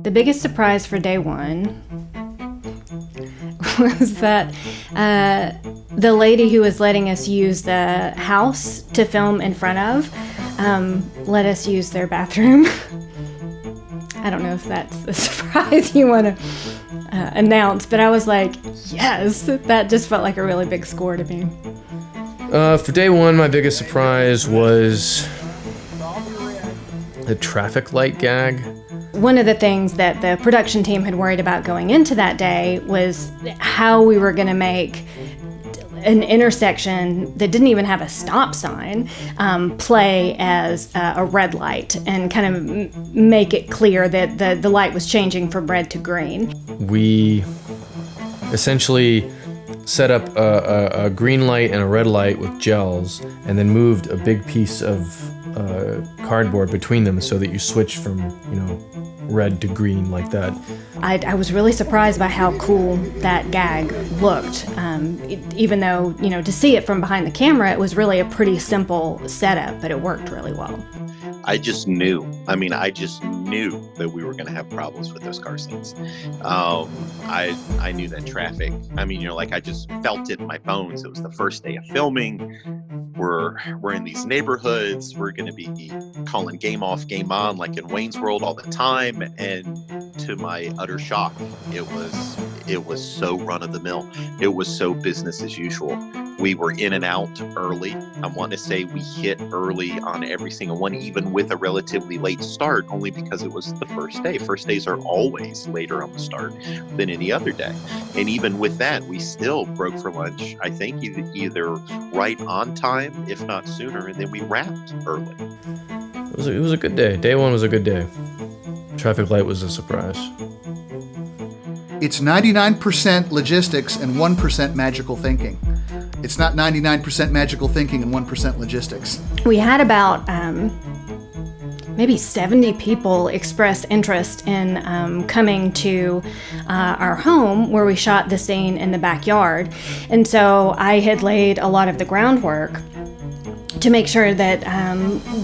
The biggest surprise for day one was that the lady who was letting us use the house to film in front of let us use their bathroom. I don't know if that's a surprise you want to announce, but I was like, yes, that just felt like a really big score to me. For day one, my biggest surprise was the traffic light gag. One of the things that the production team had worried about going into that day was how we were going to make an intersection that didn't even have a stop sign play as a red light and kind of make it clear that the light was changing from red to green. We essentially set up a green light and a red light with gels and then moved a big piece of cardboard between them so that you switch from, red to green like that. I was really surprised by how cool that gag looked. Even though, to see it from behind the camera, it was really a pretty simple setup, but it worked really well. I just knew that we were going to have problems with those car scenes. I knew that traffic. I just felt it in my bones. It was the first day of filming. We're in these neighborhoods. We're going to be calling game off, game on, like in Wayne's World all the time. And to my utter shock, it was so run of the mill. It was so business as usual. We were in and out early. I want to say we hit early on every single one, even with a relatively late start, only because it was the first day. First days are always later on the start than any other day. And even with that, we still broke for lunch, I think, either right on time, if not sooner, and then we wrapped early. It was a good day. Day one was a good day. Traffic light was a surprise. It's 99% logistics and 1% magical thinking. It's not 99% magical thinking and 1% logistics. We had about maybe 70 people express interest in coming to our home where we shot the scene in the backyard. And so I had laid a lot of the groundwork to make sure that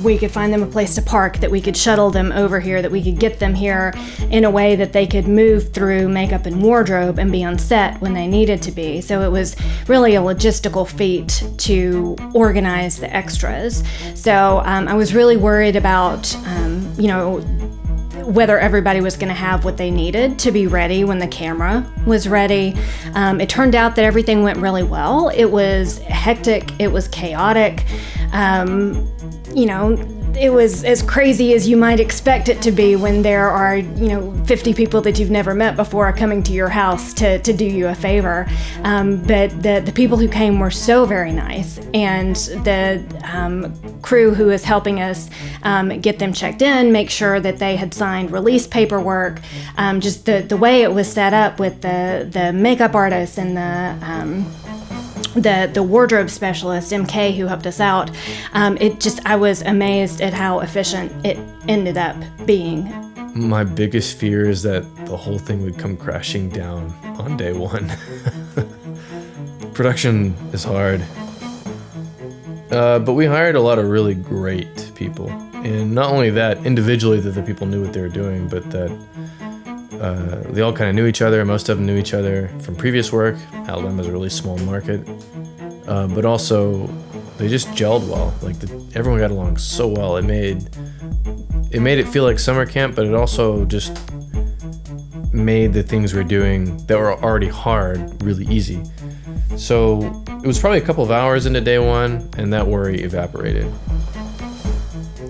we could find them a place to park, that we could shuttle them over here, that we could get them here in a way that they could move through makeup and wardrobe and be on set when they needed to be. So it was really a logistical feat to organize the extras. So I was really worried about, whether everybody was going to have what they needed to be ready when the camera was ready. It turned out that everything went really well. It was hectic. It was chaotic. It was as crazy as you might expect it to be when there are, 50 people that you've never met before are coming to your house to do you a favor. But the people who came were so very nice, and the crew who was helping us get them checked in, make sure that they had signed release paperwork, just the way it was set up with the makeup artists and the wardrobe specialist, MK, who helped us out. I was amazed at how efficient it ended up being. My biggest fear is that the whole thing would come crashing down on day one. Production is hard. But we hired a lot of really great people. And not only that, individually that the people knew what they were doing, but that they all kind of knew each other. Most of them knew each other from previous work. Alabama's a really small market. But also, they just gelled well. Everyone got along so well. It made it feel like summer camp, but it also just made the things we're doing that were already hard really easy. So it was probably a couple of hours into day one, and that worry evaporated.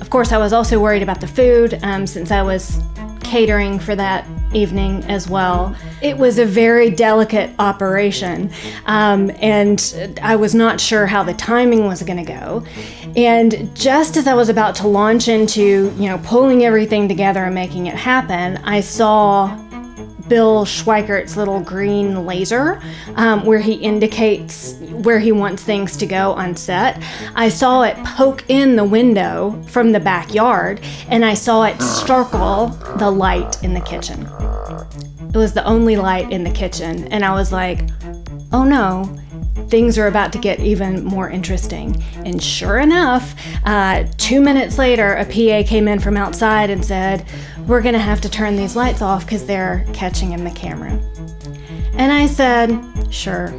Of course, I was also worried about the food, since I was catering for that evening as well. It was a very delicate operation, and I was not sure how the timing was going to go. And just as I was about to launch into, pulling everything together and making it happen, I saw Bill Schweikert's little green laser, where he indicates where he wants things to go on set. I saw it poke in the window from the backyard, and I saw it circle the light in the kitchen. It was the only light in the kitchen, and I was like, oh no, things are about to get even more interesting. And sure enough, 2 minutes later, a PA came in from outside and said, we're going to have to turn these lights off because they're catching in the camera. And I said, sure,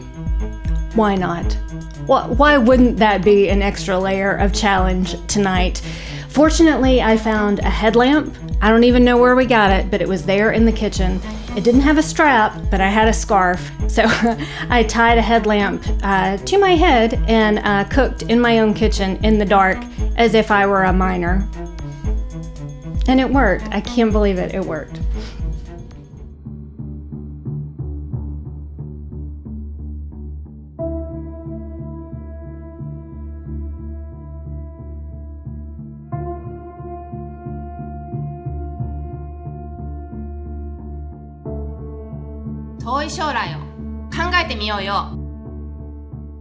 why not? Why wouldn't that be an extra layer of challenge tonight? Fortunately, I found a headlamp. I don't even know where we got it, but it was there in the kitchen. It didn't have a strap, but I had a scarf. So I tied a headlamp to my head and cooked in my own kitchen in the dark as if I were a miner. And it worked. I can't believe it. It worked.遠い将来を考えてみようよ。